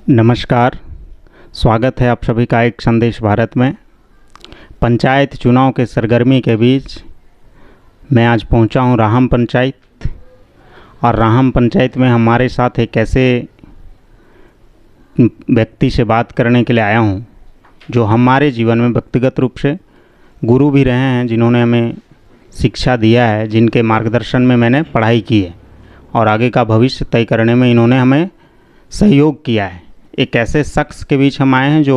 नमस्कार। स्वागत है आप सभी का एक संदेश भारत में। पंचायत चुनाव के सरगर्मी के बीच मैं आज पहुंचा हूं राहम पंचायत, और राहम पंचायत में हमारे साथ एक ऐसे व्यक्ति से बात करने के लिए आया हूं जो हमारे जीवन में व्यक्तिगत रूप से गुरु भी रहे हैं, जिन्होंने हमें शिक्षा दिया है, जिनके मार्गदर्शन में मैंने पढ़ाई की है और आगे का भविष्य तय करने में इन्होंने हमें सहयोग किया है। एक ऐसे शख्स के बीच हम आए हैं जो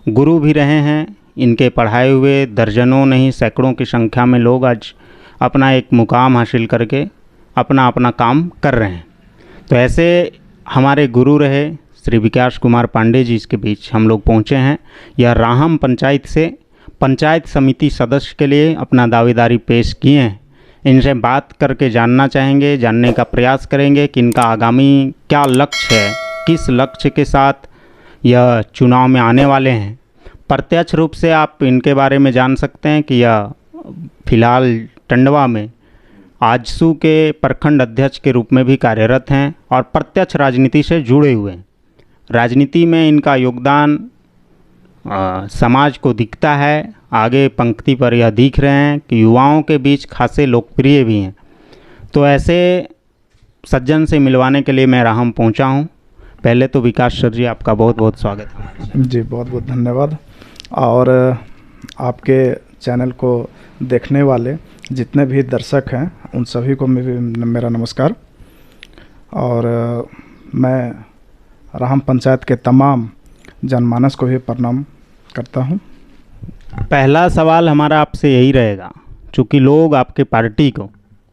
गुरु भी रहे हैं। इनके पढ़ाए हुए दर्जनों नहीं सैकड़ों की संख्या में लोग आज अपना एक मुकाम हासिल करके अपना अपना काम कर रहे हैं। तो ऐसे हमारे गुरु रहे श्री विकास कुमार पांडे जी के बीच हम लोग पहुँचे हैं। यह राहम पंचायत से पंचायत समिति सदस्य के लिए अपना दावेदारी पेश किए हैं। इनसे बात करके जानना चाहेंगे, जानने का प्रयास करेंगे कि इनका आगामी क्या लक्ष्य है, किस लक्ष्य के साथ यह चुनाव में आने वाले हैं। प्रत्यक्ष रूप से आप इनके बारे में जान सकते हैं कि यह फिलहाल टंडवा में आजसू के प्रखंड अध्यक्ष के रूप में भी कार्यरत हैं और प्रत्यक्ष राजनीति से जुड़े हुए हैं। राजनीति में इनका योगदान समाज को दिखता है। आगे पंक्ति पर यह दिख रहे हैं कि युवाओं के बीच खासे लोकप्रिय भी हैं। तो ऐसे सज्जन से मिलवाने के लिए मैं राहम पहुंचा हूं। पहले तो विकास सर जी, आपका बहुत बहुत स्वागत है। जी बहुत बहुत धन्यवाद। और आपके चैनल को देखने वाले जितने भी दर्शक हैं उन सभी को मेरा नमस्कार। और मैं राहम पंचायत के तमाम जनमानस को भी प्रणाम करता हूं। पहला सवाल हमारा आपसे यही रहेगा, चूँकि लोग आपके पार्टी को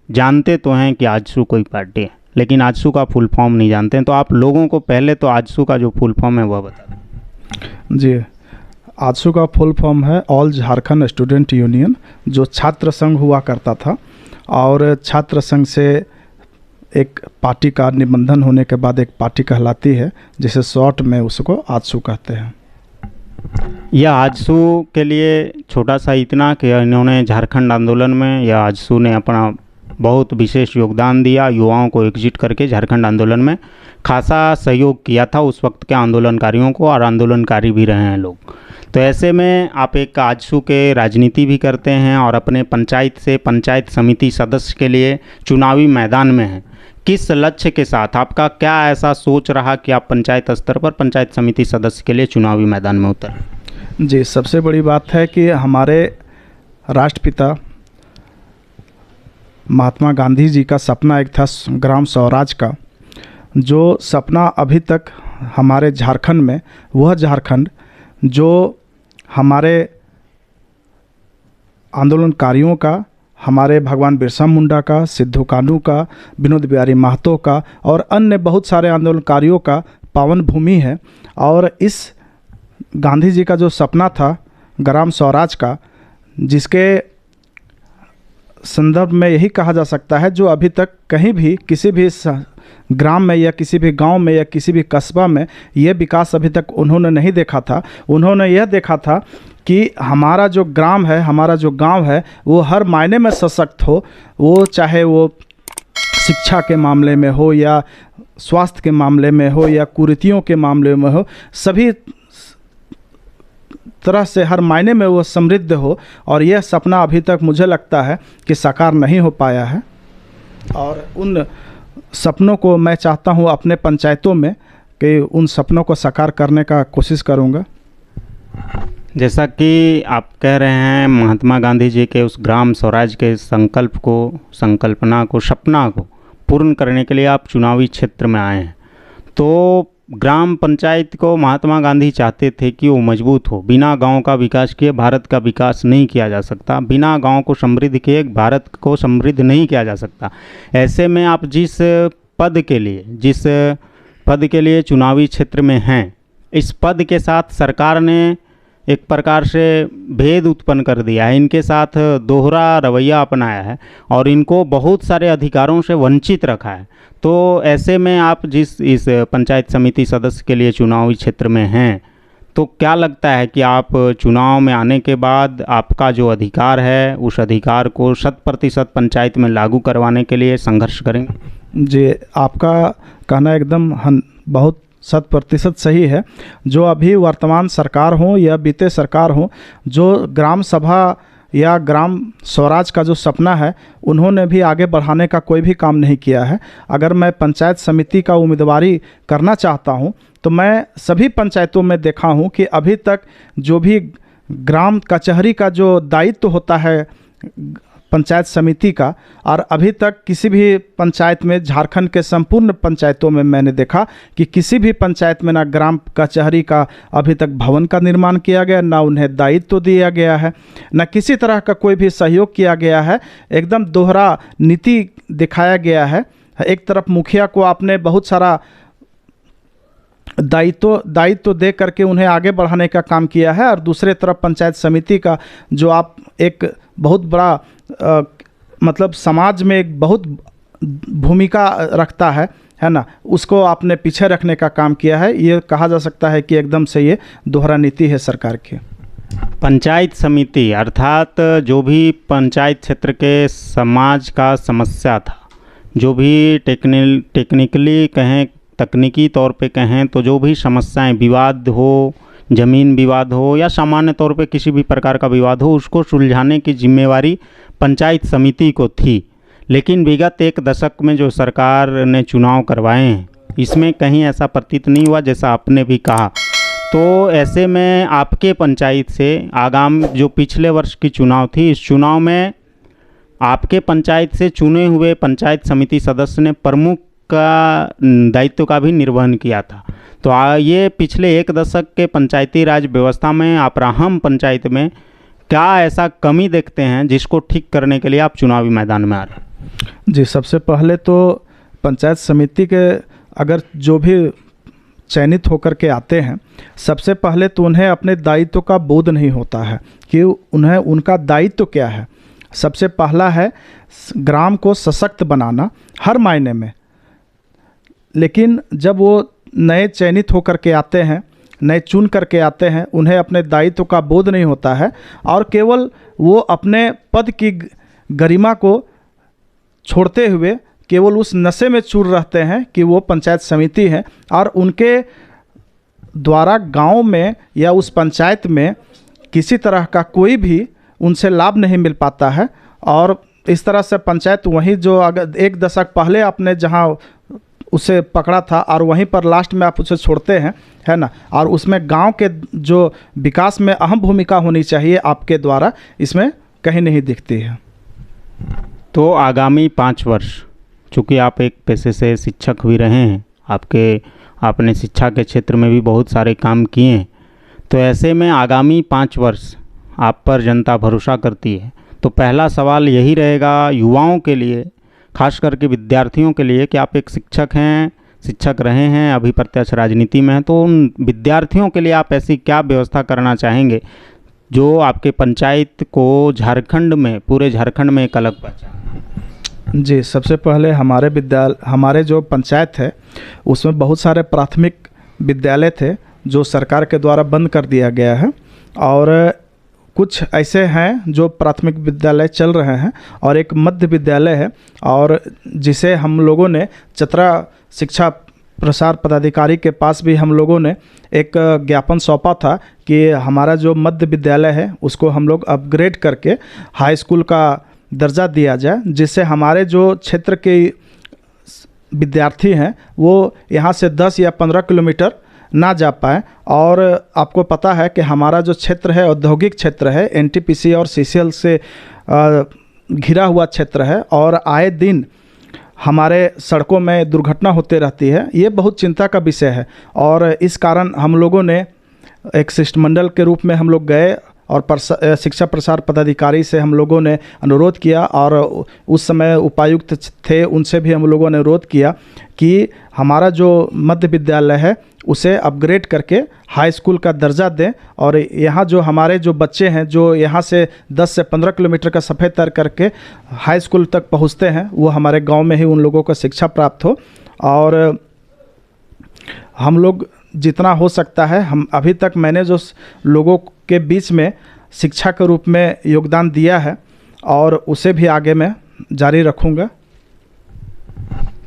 जानते तो हैं कि आजसू कोई पार्टी है, लेकिन आजसू का फुल फॉर्म नहीं जानते हैं। तो आप लोगों को पहले तो आजसू का जो फुल फॉर्म है वह बता दें। जी, आजसू का फुल फॉर्म है ऑल झारखंड स्टूडेंट यूनियन, जो छात्र संघ हुआ करता था। और छात्र संघ से एक पार्टी का निबंधन होने के बाद एक पार्टी कहलाती है, जिसे शॉर्ट में उसको आजसू कहते हैं। यह आजसू के लिए छोटा सा इतना कि इन्होंने झारखंड आंदोलन में या आजसू ने अपना बहुत विशेष योगदान दिया। युवाओं को एकजुट करके झारखंड आंदोलन में खासा सहयोग किया था उस वक्त के आंदोलनकारियों को, और आंदोलनकारी भी रहे हैं लोग। तो ऐसे में आप एक आजसू के राजनीति भी करते हैं और अपने पंचायत से पंचायत समिति सदस्य के लिए चुनावी मैदान में हैं। किस लक्ष्य के साथ, आपका क्या ऐसा सोच रहा कि आप पंचायत स्तर पर पंचायत समिति सदस्य के लिए चुनावी मैदान में उतर? जी, सबसे बड़ी बात है कि हमारे राष्ट्रपिता महात्मा गांधी जी का सपना एक था ग्राम स्वराज का, जो सपना अभी तक हमारे झारखंड में, वह झारखंड जो हमारे आंदोलनकारियों का, हमारे भगवान बिरसा मुंडा का, सिद्धू कान्हू का, विनोद बिहारी महतो का और अन्य बहुत सारे आंदोलनकारियों का पावन भूमि है। और इस गांधी जी का जो सपना था ग्राम स्वराज का, जिसके संदर्भ में यही कहा जा सकता है, जो अभी तक कहीं भी किसी भी ग्राम में या किसी भी गांव में या किसी भी कस्बा में ये विकास अभी तक उन्होंने नहीं देखा था। उन्होंने यह देखा था कि हमारा जो ग्राम है, हमारा जो गांव है, वो हर मायने में सशक्त हो। वो चाहे वो शिक्षा के मामले में हो या स्वास्थ्य के मामले में हो या कुरीतियों के मामले में हो, सभी तरह से हर मायने में वो समृद्ध हो। और यह सपना अभी तक मुझे लगता है कि साकार नहीं हो पाया है। और उन सपनों को मैं चाहता हूँ अपने पंचायतों में कि उन सपनों को साकार करने का कोशिश करूँगा। जैसा कि आप कह रहे हैं, महात्मा गांधी जी के उस ग्राम स्वराज के संकल्प को, संकल्पना को, सपना को पूर्ण करने के लिए आप चुनावी क्षेत्र में आए हैं। तो ग्राम पंचायत को महात्मा गांधी चाहते थे कि वो मजबूत हो। बिना गांव का विकास किए भारत का विकास नहीं किया जा सकता। बिना गांव को समृद्ध किए भारत को समृद्ध नहीं किया जा सकता। ऐसे में आप जिस पद के लिए चुनावी क्षेत्र में हैं, इस पद के साथ सरकार ने एक प्रकार से भेद उत्पन्न कर दिया है। इनके साथ दोहरा रवैया अपनाया है और इनको बहुत सारे अधिकारों से वंचित रखा है। तो ऐसे में आप जिस इस पंचायत समिति सदस्य के लिए चुनावी क्षेत्र में हैं, तो क्या लगता है कि आप चुनाव में आने के बाद आपका जो अधिकार है, उस अधिकार को 100% पंचायत में लागू करवाने के लिए संघर्ष करेंगे? जी, आपका कहना एकदम बहुत 100% सही है। जो अभी वर्तमान सरकार हो या बीते सरकार हो, जो ग्राम सभा या ग्राम स्वराज का जो सपना है, उन्होंने भी आगे बढ़ाने का कोई भी काम नहीं किया है। अगर मैं पंचायत समिति का उम्मीदवारी करना चाहता हूं, तो मैं सभी पंचायतों में देखा हूं कि अभी तक जो भी ग्राम कचहरी का जो दायित्व होता है पंचायत समिति का, और अभी तक किसी भी पंचायत में, झारखंड के संपूर्ण पंचायतों में मैंने देखा कि किसी भी पंचायत में ना ग्राम कचहरी का अभी तक भवन का निर्माण किया गया, ना उन्हें दायित्व दिया गया है, ना किसी तरह का कोई भी सहयोग किया गया है। एकदम दोहरा नीति दिखाया गया है। एक तरफ मुखिया को आपने बहुत सारा दायित्व दे करके उन्हें आगे बढ़ाने का काम किया है, और दूसरे तरफ पंचायत समिति का जो आप एक बहुत बड़ा मतलब समाज में एक बहुत भूमिका रखता है ना, उसको आपने पीछे रखने का काम किया है। ये कहा जा सकता है कि एकदम से ये दोहरा नीति है सरकार की। पंचायत समिति अर्थात जो भी पंचायत क्षेत्र के समाज का समस्या था, जो भी टेक्निकली कहें, तकनीकी तौर पे कहें तो जो भी समस्याएं, विवाद हो, ज़मीन विवाद हो या सामान्य तौर पे किसी भी प्रकार का विवाद हो, उसको सुलझाने की जिम्मेवारी पंचायत समिति को थी। लेकिन विगत 1 दशक में जो सरकार ने चुनाव करवाए हैं, इसमें कहीं ऐसा प्रतीत नहीं हुआ जैसा आपने भी कहा। तो ऐसे में आपके पंचायत से आगाम जो पिछले वर्ष की चुनाव थी, इस चुनाव में आपके पंचायत से चुने हुए पंचायत समिति सदस्य ने प्रमुख का दायित्व का भी निर्वहन किया था। तो ये पिछले 1 दशक के पंचायती राज व्यवस्था में अपराहम पंचायत में क्या ऐसा कमी देखते हैं जिसको ठीक करने के लिए आप चुनावी मैदान में आ रहे हैं? जी, सबसे पहले तो पंचायत समिति के अगर जो भी चयनित होकर के आते हैं, सबसे पहले तो उन्हें अपने दायित्व का बोध नहीं होता है कि उन्हें उनका दायित्व क्या है। सबसे पहला है ग्राम को सशक्त बनाना हर मायने में। लेकिन जब वो नए चयनित होकर के आते हैं, नए चुन करके आते हैं, उन्हें अपने दायित्व का बोध नहीं होता है, और केवल वो अपने पद की गरिमा को छोड़ते हुए केवल उस नशे में चूर रहते हैं कि वो पंचायत समिति है, और उनके द्वारा गांव में या उस पंचायत में किसी तरह का कोई भी उनसे लाभ नहीं मिल पाता है। और इस तरह से पंचायत वहीं जो अगर 1 दशक पहले आपने जहां उसे पकड़ा था और वहीं पर लास्ट में आप उसे छोड़ते हैं, है ना, और उसमें गांव के जो विकास में अहम भूमिका होनी चाहिए आपके द्वारा, इसमें कहीं नहीं दिखती है। तो आगामी 5 वर्ष, चूँकि आप एक पेशे से शिक्षक भी रहे हैं, आपने शिक्षा के क्षेत्र में भी बहुत सारे काम किए हैं, तो ऐसे में आगामी 5 वर्ष आप पर जनता भरोसा करती है। तो पहला सवाल यही रहेगा युवाओं के लिए, खास करके विद्यार्थियों के लिए, कि आप एक शिक्षक हैं, शिक्षक रहे हैं, अभी प्रत्यक्ष राजनीति में हैं, तो उन विद्यार्थियों के लिए आप ऐसी क्या व्यवस्था करना चाहेंगे जो आपके पंचायत को झारखंड में, पूरे झारखंड में एक अलग पहचान? जी, सबसे पहले हमारे जो पंचायत है उसमें बहुत सारे प्राथमिक विद्यालय थे जो सरकार के द्वारा बंद कर दिया गया है, और कुछ ऐसे हैं जो प्राथमिक विद्यालय चल रहे हैं, और एक मध्य विद्यालय है, और जिसे हम लोगों ने चतरा शिक्षा प्रसार पदाधिकारी के पास भी हम लोगों ने एक ज्ञापन सौंपा था कि हमारा जो मध्य विद्यालय है उसको हम लोग अपग्रेड करके हाई स्कूल का दर्जा दिया जाए, जिससे हमारे जो क्षेत्र के विद्यार्थी हैं वो यहाँ से 10 या 15 किलोमीटर ना जा पाए। और आपको पता है कि हमारा जो क्षेत्र है औद्योगिक क्षेत्र है, एनटीपीसी और सीसीएल से घिरा हुआ क्षेत्र है, और आए दिन हमारे सड़कों में दुर्घटना होते रहती है। ये बहुत चिंता का विषय है, और इस कारण हम लोगों ने एक शिष्टमंडल के रूप में हम लोग गए और शिक्षा प्रसार पदाधिकारी से हम लोगों ने अनुरोध किया, और उस समय उपायुक्त थे, उनसे भी हम लोगों ने अनुरोध किया कि हमारा जो मध्य विद्यालय है उसे अपग्रेड करके हाई स्कूल का दर्जा दें, और यहाँ जो हमारे जो बच्चे हैं जो यहाँ से 10 से 15 किलोमीटर का सफ़र तय करके हाई स्कूल तक पहुँचते हैं, वो हमारे गांव में ही उन लोगों को शिक्षा प्राप्त हो। और हम लोग जितना हो सकता है, हम अभी तक मैंने जो लोगों के बीच में शिक्षा के रूप में योगदान दिया है, और उसे भी आगे मैं जारी रखूँगा।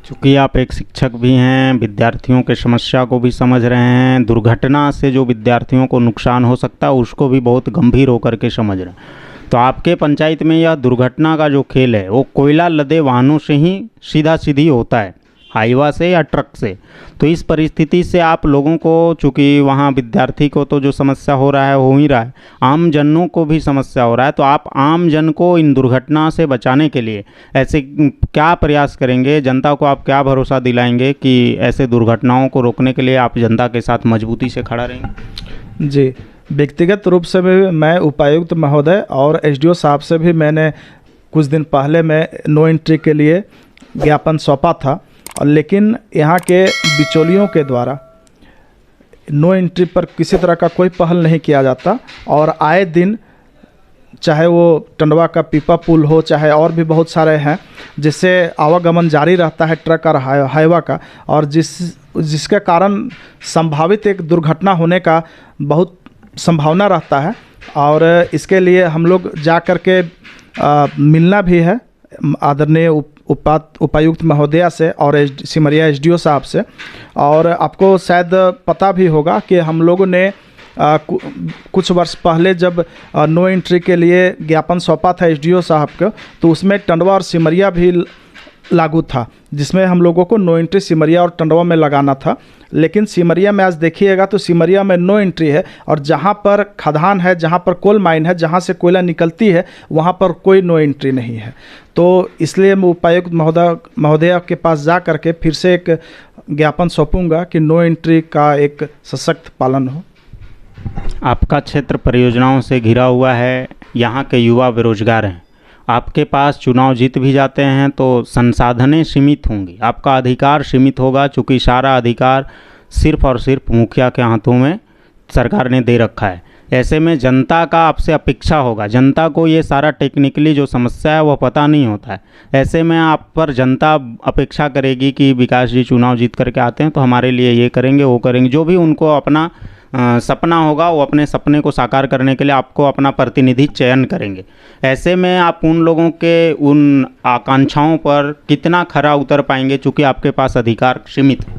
चूँकि आप एक शिक्षक भी हैं, विद्यार्थियों के समस्या को भी समझ रहे हैं, दुर्घटना से जो विद्यार्थियों को नुकसान हो सकता है उसको भी बहुत गंभीर होकर के समझ रहे हैं। तो आपके पंचायत में यह दुर्घटना का जो खेल है वो कोयला लदे वाहनों से ही सीधा सीधी होता है, हाईवा से या ट्रक से। तो इस परिस्थिति से आप लोगों को, चूँकि वहाँ विद्यार्थी को तो जो समस्या हो रहा है हो ही रहा है, आम जनों को भी समस्या हो रहा है। तो आप आम जन को इन दुर्घटना से बचाने के लिए ऐसे क्या प्रयास करेंगे? जनता को आप क्या भरोसा दिलाएंगे कि ऐसे दुर्घटनाओं को रोकने के लिए आप जनता के साथ मजबूती से खड़ा रहेंगे? जी, व्यक्तिगत रूप से भी मैं उपायुक्त महोदय और एसडीओ साहब से भी मैंने कुछ दिन पहले मैं नो एंट्री के लिए ज्ञापन सौंपा था, और लेकिन यहाँ के बिचौलियों के द्वारा नो एंट्री पर किसी तरह का कोई पहल नहीं किया जाता। और आए दिन, चाहे वो टंडवा का पीपा पुल हो, चाहे और भी बहुत सारे हैं जिससे आवागमन जारी रहता है ट्रक और हाईवा का, और जिसके कारण संभावित एक दुर्घटना होने का बहुत संभावना रहता है। और इसके लिए हम लोग जा कर के मिलना भी है आदरणीय उपायुक्त महोदया से और सिमरिया एसडीओ साहब से। और आपको शायद पता भी होगा कि हम लोगों ने कुछ वर्ष पहले जब नो एंट्री के लिए ज्ञापन सौंपा था एसडीओ साहब को, तो उसमें टंडवा और सिमरिया भी लागू था, जिसमें हम लोगों को नो एंट्री सिमरिया और टंडवा में लगाना था। लेकिन सिमरिया में आज देखिएगा तो सिमरिया में नो एंट्री है, और जहाँ पर खदान है, जहाँ पर कोल माइन है, जहाँ से कोयला निकलती है, वहाँ पर कोई नो एंट्री नहीं है। तो इसलिए मैं उपायुक्त महोदया के पास जा करके फिर से एक ज्ञापन सौंपूंगा कि नो एंट्री का एक सशक्त पालन हो। आपका क्षेत्र परियोजनाओं से घिरा हुआ है, यहाँ के युवा बेरोजगार हैं, आपके पास चुनाव जीत भी जाते हैं तो संसाधनें सीमित होंगी, आपका अधिकार सीमित होगा, चूँकि सारा अधिकार सिर्फ और सिर्फ मुखिया के हाथों में सरकार ने दे रखा है। ऐसे में जनता का आपसे अपेक्षा होगा, जनता को ये सारा टेक्निकली जो समस्या है वह पता नहीं होता है। ऐसे में आप पर जनता अपेक्षा करेगी कि विकास जी चुनाव जीत करके आते हैं तो हमारे लिए ये करेंगे वो करेंगे, जो भी उनको अपना सपना होगा वो अपने सपने को साकार करने के लिए आपको अपना प्रतिनिधि चयन करेंगे। ऐसे में आप उन लोगों के उन आकांक्षाओं पर कितना खरा उतर पाएंगे, चूँकि आपके पास अधिकार सीमित है?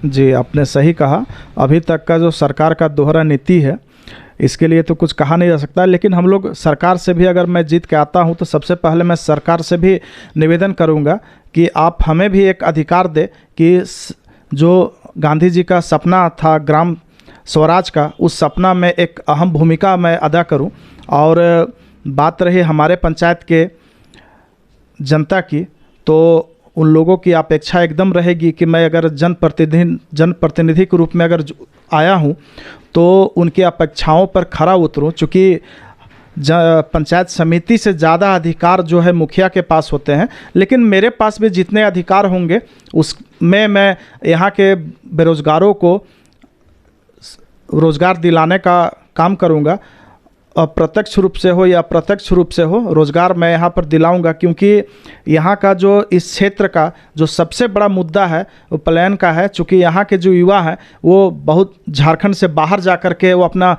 जी, आपने सही कहा। अभी तक का जो सरकार का दोहरा नीति है, इसके लिए तो कुछ कहा नहीं जा सकता, लेकिन हम लोग सरकार से भी, अगर मैं जीत के आता हूं तो सबसे पहले मैं सरकार से भी निवेदन करूंगा कि आप हमें भी एक अधिकार दे कि जो गांधी जी का सपना था ग्राम स्वराज का, उस सपना में एक अहम भूमिका मैं अदा करूं। और बात रही हमारे पंचायत के जनता की, तो उन लोगों की अपेक्षा एकदम रहेगी कि मैं अगर जनप्रतिनिधि के रूप में अगर आया हूं तो उनकी अपेक्षाओं पर खरा उतरूं। चूँकि पंचायत समिति से ज़्यादा अधिकार जो है मुखिया के पास होते हैं, लेकिन मेरे पास भी जितने अधिकार होंगे उसमें मैं यहाँ के बेरोज़गारों को रोज़गार दिलाने का काम करूँगा। अप्रत्यक्ष रूप से हो या प्रत्यक्ष रूप से हो, रोज़गार मैं यहाँ पर दिलाऊंगा, क्योंकि यहाँ का जो इस क्षेत्र का जो सबसे बड़ा मुद्दा है वो पलायन का है। चूँकि यहाँ के जो युवा हैं वो बहुत झारखंड से बाहर जा कर के वो अपना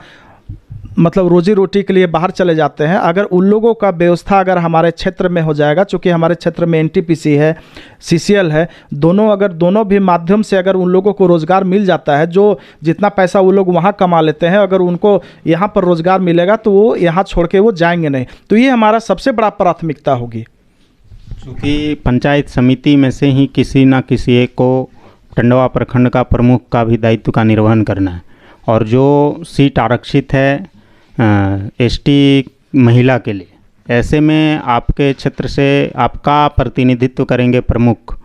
मतलब रोजी रोटी के लिए बाहर चले जाते हैं। अगर उन लोगों का व्यवस्था अगर हमारे क्षेत्र में हो जाएगा, चूँकि हमारे क्षेत्र में एनटीपीसी है, सीसीएल है, दोनों भी माध्यम से अगर उन लोगों को रोज़गार मिल जाता है, जो जितना पैसा वो लोग वहाँ कमा लेते हैं, अगर उनको यहाँ पर रोज़गार मिलेगा तो वो यहाँ छोड़ के वो जाएंगे नहीं। तो ये हमारा सबसे बड़ा प्राथमिकता होगी। क्योंकि पंचायत समिति में से ही किसी न किसी एक को टंडवा प्रखंड का प्रमुख का भी दायित्व का निर्वहन करना है, और जो सीट आरक्षित है एसटी महिला के लिए, ऐसे में आपके क्षेत्र से आपका प्रतिनिधित्व करेंगे प्रमुख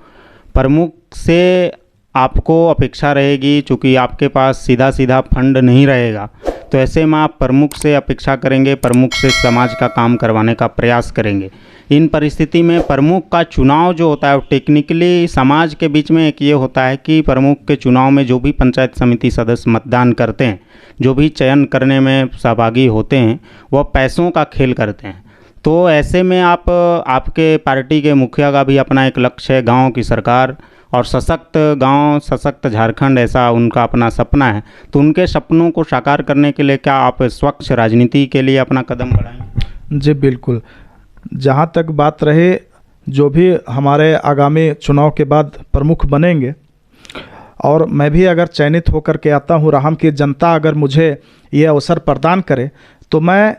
से आपको अपेक्षा रहेगी, चूँकि आपके पास सीधा फंड नहीं रहेगा, तो ऐसे में आप प्रमुख से अपेक्षा करेंगे, प्रमुख से समाज का काम करवाने का प्रयास करेंगे। इन परिस्थिति में प्रमुख का चुनाव जो होता है वो टेक्निकली समाज के बीच में एक ये होता है कि प्रमुख के चुनाव में जो भी पंचायत समिति सदस्य मतदान करते हैं, जो भी चयन करने में सहभागी होते हैं, वह पैसों का खेल करते हैं। तो ऐसे में आपके पार्टी के मुखिया का भी अपना एक लक्ष्य है, गाँव की सरकार और सशक्त गांव, सशक्त झारखंड, ऐसा उनका अपना सपना है। तो उनके सपनों को साकार करने के लिए क्या आप स्वच्छ राजनीति के लिए अपना कदम बढ़ाएंगे? जी बिल्कुल। जहाँ तक बात रहे जो भी हमारे आगामी चुनाव के बाद प्रमुख बनेंगे, और मैं भी अगर चयनित होकर के आता हूँ, राहम की जनता अगर मुझे ये अवसर प्रदान करे, तो मैं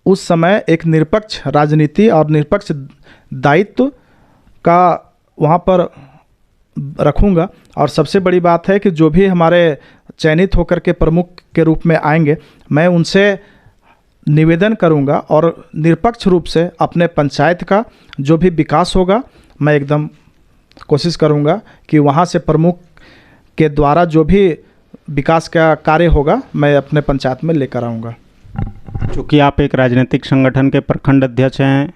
उस समय एक निरपेक्ष राजनीति और निरपेक्ष दायित्व का वहाँ पर रखूँगा। और सबसे बड़ी बात है कि जो भी हमारे चयनित होकर के प्रमुख के रूप में आएंगे, मैं उनसे निवेदन करूंगा और निरपेक्ष रूप से अपने पंचायत का जो भी विकास होगा, मैं एकदम कोशिश करूंगा कि वहाँ से प्रमुख के द्वारा जो भी विकास का कार्य होगा, मैं अपने पंचायत में लेकर आऊँगा। चूँकि आप एक राजनीतिक संगठन के प्रखंड अध्यक्ष हैं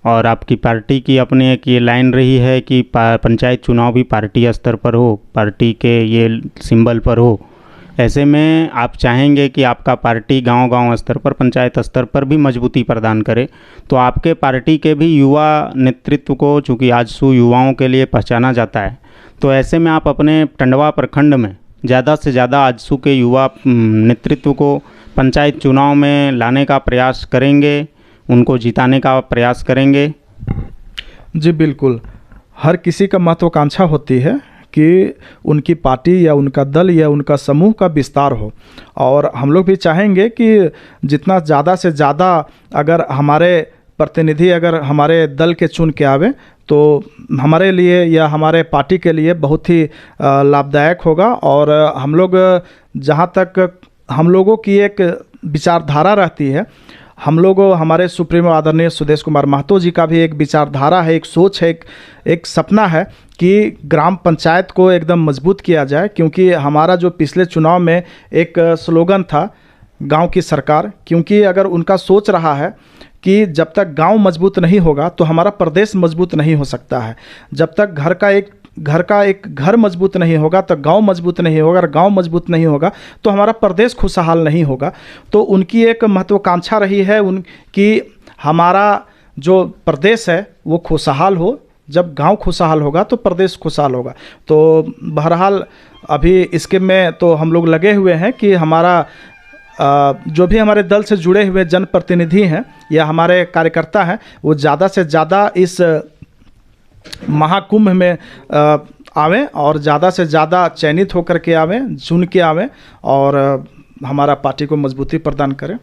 और आपकी पार्टी की अपनी एक ये लाइन रही है कि पंचायत चुनाव भी पार्टी स्तर पर हो, पार्टी के ये सिंबल पर हो, ऐसे में आप चाहेंगे कि आपका पार्टी गांव-गांव स्तर पर, पंचायत स्तर पर भी मजबूती प्रदान करे, तो आपके पार्टी के भी युवा नेतृत्व को, चूँकि आजसू युवाओं के लिए पहचाना जाता है, तो ऐसे में आप अपने टंडवा प्रखंड में ज़्यादा से ज़्यादा आजसू के युवा नेतृत्व को पंचायत चुनाव में लाने का प्रयास करेंगे, उनको जिताने का प्रयास करेंगे? जी बिल्कुल, हर किसी का महत्वाकांक्षा होती है कि उनकी पार्टी या उनका दल या उनका समूह का विस्तार हो, और हम लोग भी चाहेंगे कि जितना ज़्यादा से ज़्यादा अगर हमारे प्रतिनिधि अगर हमारे दल के चुन के आवे, तो हमारे लिए या हमारे पार्टी के लिए बहुत ही लाभदायक होगा। और हम लोग, जहाँ तक हम लोगों की एक विचारधारा रहती है, हम लोग, हमारे सुप्रीमो आदरणीय सुदेश कुमार महतो जी का भी एक विचारधारा है, एक सोच है, एक सपना है कि ग्राम पंचायत को एकदम मजबूत किया जाए। क्योंकि हमारा जो पिछले चुनाव में एक स्लोगन था, गांव की सरकार, क्योंकि अगर उनका सोच रहा है कि जब तक गांव मजबूत नहीं होगा तो हमारा प्रदेश मजबूत नहीं हो सकता है। जब तक घर एक घर मजबूत नहीं होगा तो गांव मजबूत नहीं होगा, और गांव मजबूत नहीं होगा तो हमारा प्रदेश खुशहाल नहीं होगा। तो उनकी एक महत्वाकांक्षा रही है उनकी, हमारा जो प्रदेश है वो खुशहाल हो। जब गांव खुशहाल होगा तो प्रदेश खुशहाल होगा। तो बहरहाल अभी इसके में तो हम लोग लगे हुए हैं कि हमारा जो भी हमारे दल से जुड़े हुए जनप्रतिनिधि हैं या हमारे कार्यकर्ता हैं, वो ज़्यादा से ज़्यादा इस महाकुंभ में आवें और ज़्यादा से ज़्यादा चयनित होकर के आवें, चुन के आवें और हमारा पार्टी को मजबूती प्रदान करें।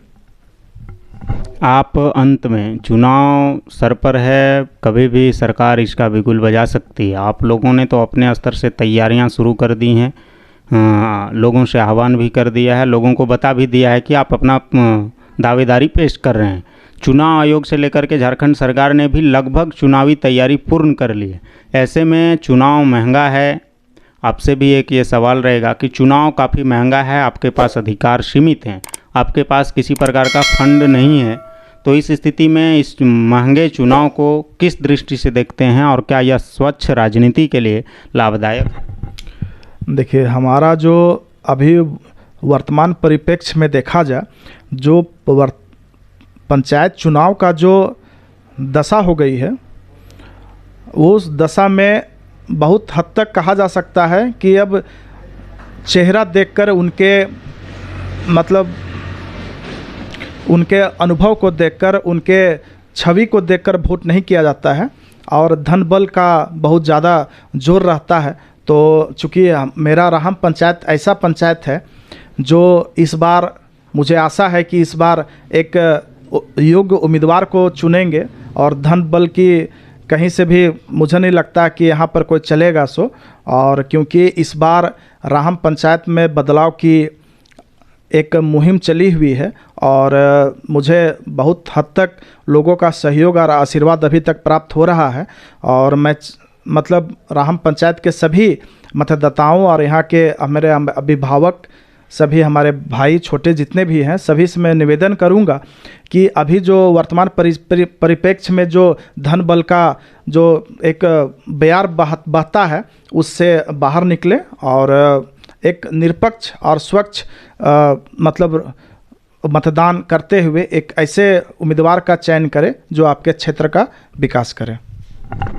आप अंत में, चुनाव सर पर है, कभी भी सरकार इसका बिगुल बजा सकती है। आप लोगों ने तो अपने स्तर से तैयारियां शुरू कर दी हैं, लोगों से आह्वान भी कर दिया है, लोगों को बता भी दिया है कि आप अपना दावेदारी पेश कर रहे हैं। चुनाव आयोग से लेकर के झारखंड सरकार ने भी लगभग चुनावी तैयारी पूर्ण कर ली है। ऐसे में चुनाव महंगा है। आपसे भी एक ये सवाल रहेगा कि चुनाव काफ़ी महंगा है, आपके पास अधिकार सीमित हैं, आपके पास किसी प्रकार का फंड नहीं है, तो इस स्थिति में इस महंगे चुनाव को किस दृष्टि से देखते हैं और क्या यह स्वच्छ राजनीति के लिए लाभदायक है? देखिए, हमारा जो अभी वर्तमान परिप्रेक्ष्य में देखा जाए, जो पंचायत चुनाव का जो दशा हो गई है, उस दशा में बहुत हद तक कहा जा सकता है कि अब चेहरा देखकर, उनके मतलब उनके अनुभव को देखकर, उनके छवि को देखकर वोट नहीं किया जाता है और धन बल का बहुत ज़्यादा जोर रहता है। तो चूँकि मेरा राहम पंचायत ऐसा पंचायत है जो इस बार, मुझे आशा है कि इस बार एक योग्य उम्मीदवार को चुनेंगे और धन बल की कहीं से भी मुझे नहीं लगता कि यहाँ पर कोई चलेगा सो। और क्योंकि इस बार राहम पंचायत में बदलाव की एक मुहिम चली हुई है और मुझे बहुत हद तक लोगों का सहयोग और आशीर्वाद अभी तक प्राप्त हो रहा है। और मैं मतलब राहम पंचायत के सभी मतदाताओं और यहाँ के मेरे अभिभावक, सभी हमारे भाई छोटे जितने भी हैं, सभी से मैं निवेदन करूंगा कि अभी जो वर्तमान परिप्रेक्ष्य में जो धन बल का जो एक बयार बहता है, उससे बाहर निकले और एक निरपेक्ष और स्वच्छ मतलब मतदान करते हुए एक ऐसे उम्मीदवार का चयन करें जो आपके क्षेत्र का विकास करे।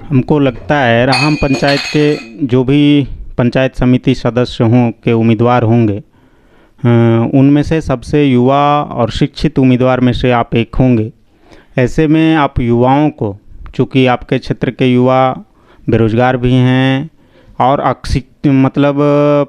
हमको लगता है राहम पंचायत के जो भी पंचायत समिति सदस्य हों के उम्मीदवार होंगे, उनमें से सबसे युवा और शिक्षित उम्मीदवार में से आप एक होंगे। ऐसे में आप युवाओं को चूँकि आपके क्षेत्र के युवा बेरोजगार भी हैं और मतलब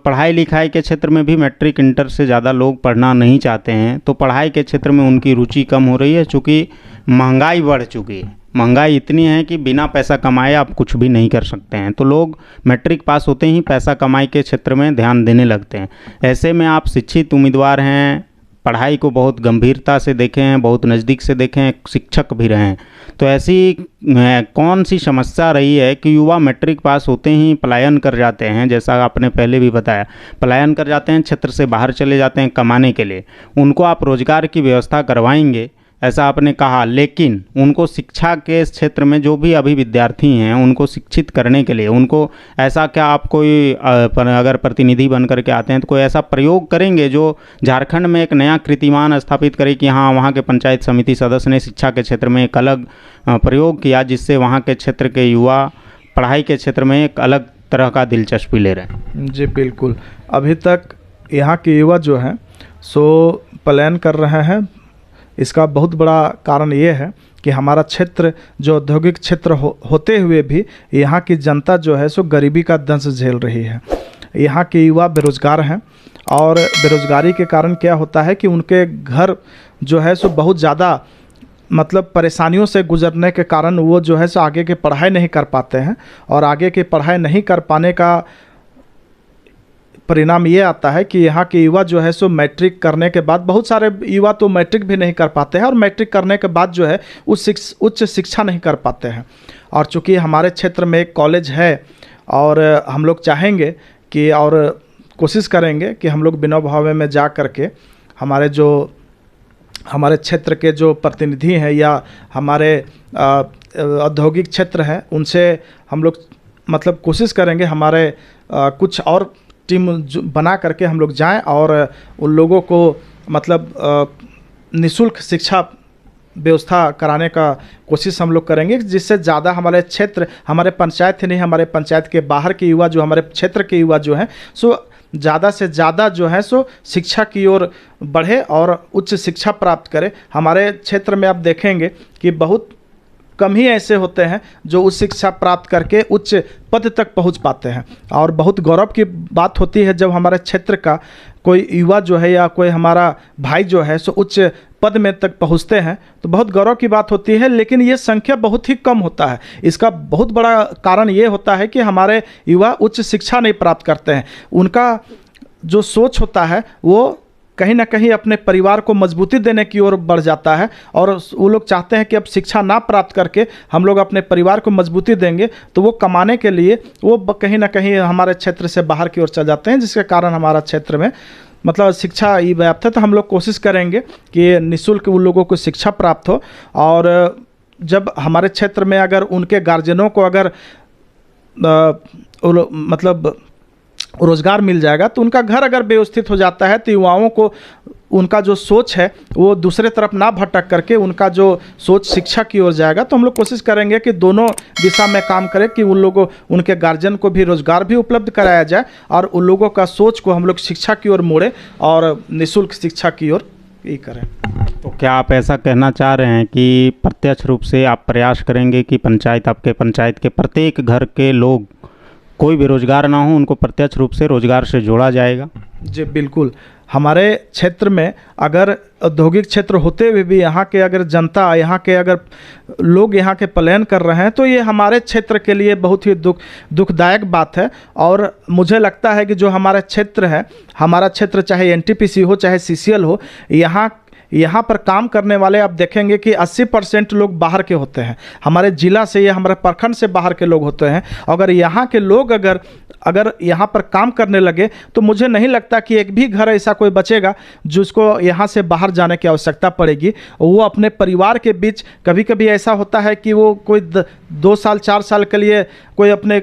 पढ़ाई लिखाई के क्षेत्र में भी मैट्रिक इंटर से ज़्यादा लोग पढ़ना नहीं चाहते हैं, तो पढ़ाई के क्षेत्र में उनकी रुचि कम हो रही है, चूँकि महंगाई बढ़ चुकी है। महंगाई इतनी है कि बिना पैसा कमाए आप कुछ भी नहीं कर सकते हैं, तो लोग मैट्रिक पास होते ही पैसा कमाई के क्षेत्र में ध्यान देने लगते हैं। ऐसे में आप शिक्षित उम्मीदवार हैं, पढ़ाई को बहुत गंभीरता से देखें हैं, बहुत नज़दीक से देखें हैं, शिक्षक भी रहे हैं, तो ऐसी कौन सी समस्या रही है कि युवा मैट्रिक पास होते ही पलायन कर जाते हैं? जैसा आपने पहले भी बताया, पलायन कर जाते हैं, क्षेत्र से बाहर चले जाते हैं कमाने के लिए। उनको आप रोज़गार की व्यवस्था करवाएंगे ऐसा आपने कहा, लेकिन उनको शिक्षा के क्षेत्र में जो भी अभी विद्यार्थी हैं उनको शिक्षित करने के लिए उनको ऐसा क्या आप कोई अगर प्रतिनिधि बन करके आते हैं तो कोई ऐसा प्रयोग करेंगे जो झारखंड में एक नया कीर्तिमान स्थापित करे कि हाँ, वहाँ के पंचायत समिति सदस्य ने शिक्षा के क्षेत्र में एक अलग प्रयोग किया, जिससे वहाँ के क्षेत्र के युवा पढ़ाई के क्षेत्र में एक अलग तरह का दिलचस्पी ले रहे हैं? जी बिल्कुल, अभी तक यहाँ के युवा जो हैं सो पलायन कर रहे हैं। इसका बहुत बड़ा कारण ये है कि हमारा क्षेत्र जो औद्योगिक क्षेत्र होते हुए भी यहाँ की जनता जो है सो गरीबी का दंश झेल रही है। यहाँ के युवा बेरोजगार हैं और बेरोजगारी के कारण क्या होता है कि उनके घर जो है सो बहुत ज़्यादा मतलब परेशानियों से गुजरने के कारण वो जो है सो आगे की पढ़ाई नहीं कर पाते हैं, और आगे की पढ़ाई नहीं कर पाने का परिणाम ये आता है कि यहाँ के युवा जो है सो मैट्रिक करने के बाद, बहुत सारे युवा तो मैट्रिक भी नहीं कर पाते हैं और मैट्रिक करने के बाद जो है उच्च शिक्षा नहीं कर पाते हैं। और चूँकि हमारे क्षेत्र में एक कॉलेज है और हम लोग चाहेंगे कि और कोशिश करेंगे कि हम लोग बिना भावे में जा कर के हमारे क्षेत्र के जो प्रतिनिधि हैं या हमारे औद्योगिक क्षेत्र हैं उनसे हम लोग मतलब कोशिश करेंगे हमारे कुछ और टीम बना करके हम लोग जाएं और उन लोगों को मतलब निःशुल्क शिक्षा व्यवस्था कराने का कोशिश हम लोग करेंगे, जिससे ज़्यादा हमारे क्षेत्र, हमारे पंचायत ही नहीं, हमारे पंचायत के बाहर के युवा जो हमारे क्षेत्र के युवा जो हैं सो ज़्यादा से ज़्यादा जो है सो शिक्षा की ओर बढ़े और उच्च शिक्षा प्राप्त करे। हमारे क्षेत्र में आप देखेंगे कि बहुत कम ही ऐसे होते हैं जो उच्च शिक्षा प्राप्त करके उच्च पद तक पहुंच पाते हैं, और बहुत गौरव की बात होती है जब हमारे क्षेत्र का कोई युवा जो है या कोई हमारा भाई जो है सो उच्च पद में तक पहुंचते हैं, तो बहुत गौरव की बात होती है। लेकिन ये संख्या बहुत ही कम होता है। इसका बहुत बड़ा कारण ये होता है कि हमारे युवा उच्च शिक्षा नहीं प्राप्त करते हैं। उनका जो सोच होता है वो कहीं ना कहीं अपने परिवार को मजबूती देने की ओर बढ़ जाता है, और वो लोग चाहते हैं कि अब शिक्षा ना प्राप्त करके हम लोग अपने परिवार को मजबूती देंगे, तो वो कमाने के लिए वो कहीं ना कहीं हमारे क्षेत्र से बाहर की ओर चल जाते हैं, जिसके कारण हमारा क्षेत्र में मतलब शिक्षा ये व्याप्त है। तो हम लोग कोशिश करेंगे कि निःशुल्क उन लोगों को शिक्षा प्राप्त हो, और जब हमारे क्षेत्र में अगर उनके गार्जियनों को अगर मतलब रोज़गार मिल जाएगा तो उनका घर अगर व्यवस्थित हो जाता है तो युवाओं को उनका जो सोच है वो दूसरे तरफ ना भटक करके उनका जो सोच शिक्षा की ओर जाएगा। तो हम लोग कोशिश करेंगे कि दोनों दिशा में काम करें कि उन लोगों, उनके गार्जियन को भी रोज़गार भी उपलब्ध कराया जाए और उन लोगों का सोच को हम लोग शिक्षा की ओर मोड़ें और निःशुल्क शिक्षा की ओर ये करें। तो क्या आप ऐसा कहना चाह रहे हैं कि प्रत्यक्ष रूप से आप प्रयास करेंगे कि आपके पंचायत के प्रत्येक घर के लोग कोई बेरोजगार ना हो, उनको प्रत्यक्ष रूप से रोजगार से जोड़ा जाएगा? जी बिल्कुल। हमारे क्षेत्र में अगर औद्योगिक क्षेत्र होते हुए भी यहाँ के अगर जनता, यहाँ के अगर लोग यहाँ के पलायन कर रहे हैं तो ये हमारे क्षेत्र के लिए बहुत ही दुखदायक बात है। और मुझे लगता है कि जो हमारा क्षेत्र है, हमारा क्षेत्र चाहे एनटीपीसी हो चाहे सीसीएल हो, यहाँ पर काम करने वाले आप देखेंगे कि 80% लोग बाहर के होते हैं, हमारे ज़िला से या हमारे प्रखंड से बाहर के लोग होते हैं। अगर यहाँ के लोग अगर यहाँ पर काम करने लगे तो मुझे नहीं लगता कि एक भी घर ऐसा कोई बचेगा जिसको यहाँ से बाहर जाने की आवश्यकता पड़ेगी। वो अपने परिवार के बीच, कभी कभी ऐसा होता है कि वो कोई 2 साल 4 साल के लिए कोई अपने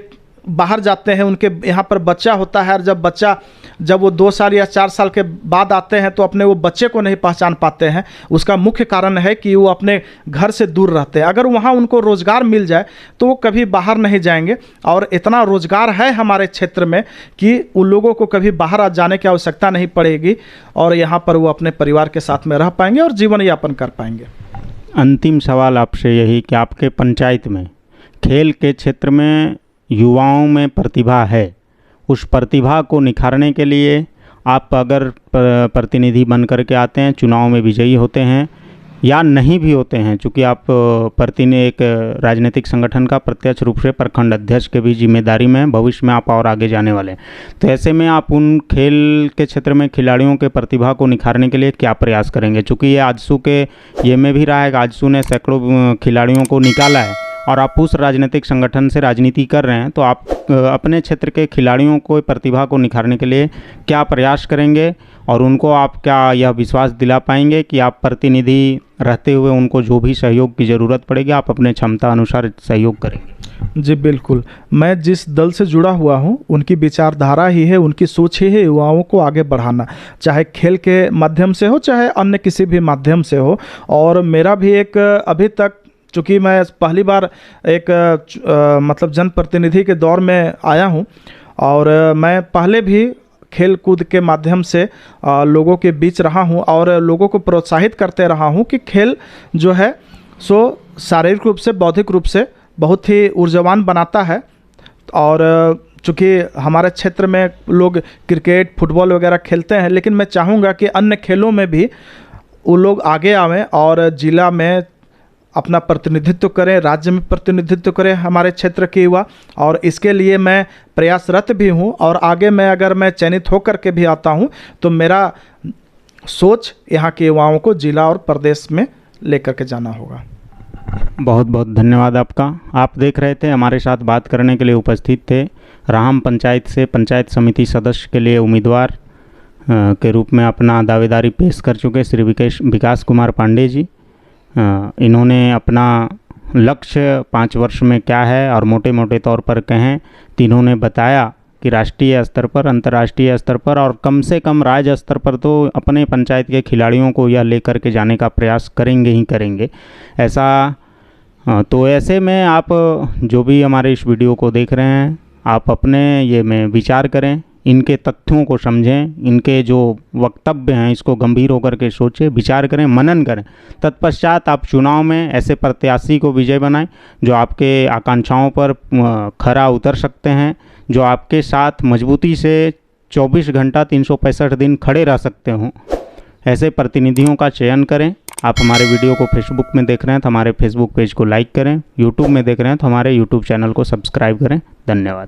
बाहर जाते हैं, उनके यहाँ पर बच्चा होता है, और जब वो 2 साल या 4 साल के बाद आते हैं तो अपने वो बच्चे को नहीं पहचान पाते हैं। उसका मुख्य कारण है कि वो अपने घर से दूर रहते हैं। अगर वहाँ उनको रोज़गार मिल जाए तो वो कभी बाहर नहीं जाएंगे, और इतना रोज़गार है हमारे क्षेत्र में कि उन लोगों को कभी बाहर जाने की आवश्यकता नहीं पड़ेगी, और यहाँ पर वो अपने परिवार के साथ में रह पाएंगे और जीवन यापन कर पाएंगे। अंतिम सवाल आपसे यही कि आपके पंचायत में खेल के क्षेत्र में युवाओं में प्रतिभा है, उस प्रतिभा को निखारने के लिए आप अगर प्रतिनिधि बन कर के आते हैं, चुनाव में विजयी होते हैं या नहीं भी होते हैं, चूँकि आप एक राजनीतिक संगठन का प्रत्यक्ष रूप से प्रखंड अध्यक्ष के भी जिम्मेदारी में भविष्य में आप और आगे जाने वाले हैं, तो ऐसे में आप उन खेल के क्षेत्र में खिलाड़ियों के प्रतिभा को निखारने के लिए क्या प्रयास करेंगे? चूँकि ये आजसू के ये में भी रहा है कि आजसू ने सैकड़ों खिलाड़ियों को निकाला है और आप उस राजनीतिक संगठन से राजनीति कर रहे हैं, तो आप अपने क्षेत्र के खिलाड़ियों को प्रतिभा को निखारने के लिए क्या प्रयास करेंगे और उनको आप क्या यह विश्वास दिला पाएंगे कि आप प्रतिनिधि रहते हुए उनको जो भी सहयोग की ज़रूरत पड़ेगी आप अपने क्षमता अनुसार सहयोग करेंगे? जी बिल्कुल, मैं जिस दल से जुड़ा हुआ हूँ उनकी विचारधारा ही है, उनकी सोच ही है युवाओं को आगे बढ़ाना, चाहे खेल के माध्यम से हो चाहे अन्य किसी भी माध्यम से हो। और मेरा भी एक अभी तक, चूँकि मैं पहली बार एक मतलब जनप्रतिनिधि के दौर में आया हूँ और मैं पहले भी खेल कूद के माध्यम से लोगों के बीच रहा हूँ और लोगों को प्रोत्साहित करते रहा हूँ कि खेल जो है सो शारीरिक रूप से बौद्धिक रूप से बहुत ही ऊर्जावान बनाता है। और चूँकि हमारे क्षेत्र में लोग क्रिकेट फुटबॉल वगैरह खेलते हैं, लेकिन मैं चाहूँगा कि अन्य खेलों में भी वो लोग आगे आवें और जिला में अपना प्रतिनिधित्व करें, राज्य में प्रतिनिधित्व करें हमारे क्षेत्र के युवा। और इसके लिए मैं प्रयासरत भी हूं और आगे मैं अगर मैं चयनित होकर के भी आता हूं तो मेरा सोच यहां के युवाओं को जिला और प्रदेश में लेकर के जाना होगा। बहुत बहुत धन्यवाद आपका। आप देख रहे थे, हमारे साथ बात करने के लिए उपस्थित थे राहम पंचायत से पंचायत समिति सदस्य के लिए उम्मीदवार के रूप में अपना दावेदारी पेश कर चुके श्री विकास कुमार पांडे जी। इन्होंने अपना लक्ष्य 5 वर्ष में क्या है और मोटे मोटे तौर पर कहें तो इन्होंने बताया कि राष्ट्रीय स्तर पर, अंतर्राष्ट्रीय स्तर पर और कम से कम राज्य स्तर पर तो अपने पंचायत के खिलाड़ियों को यह लेकर के जाने का प्रयास करेंगे ही करेंगे। तो ऐसे में आप जो भी हमारे इस वीडियो को देख रहे हैं, आप अपने ये में विचार करें, इनके तथ्यों को समझें, इनके जो वक्तव्य हैं इसको गंभीर होकर के सोचें, विचार करें, मनन करें। तत्पश्चात आप चुनाव में ऐसे प्रत्याशी को विजय बनाएं जो आपके आकांक्षाओं पर खरा उतर सकते हैं, जो आपके साथ मजबूती से 24 घंटा 365 दिन खड़े रह सकते हों। ऐसे प्रतिनिधियों का चयन करें। आप हमारे वीडियो को फेसबुक में देख रहे हैं तो हमारे फेसबुक पेज को लाइक करें, यूट्यूब में देख रहे हैं तो हमारे यूट्यूब चैनल को सब्सक्राइब करें। धन्यवाद।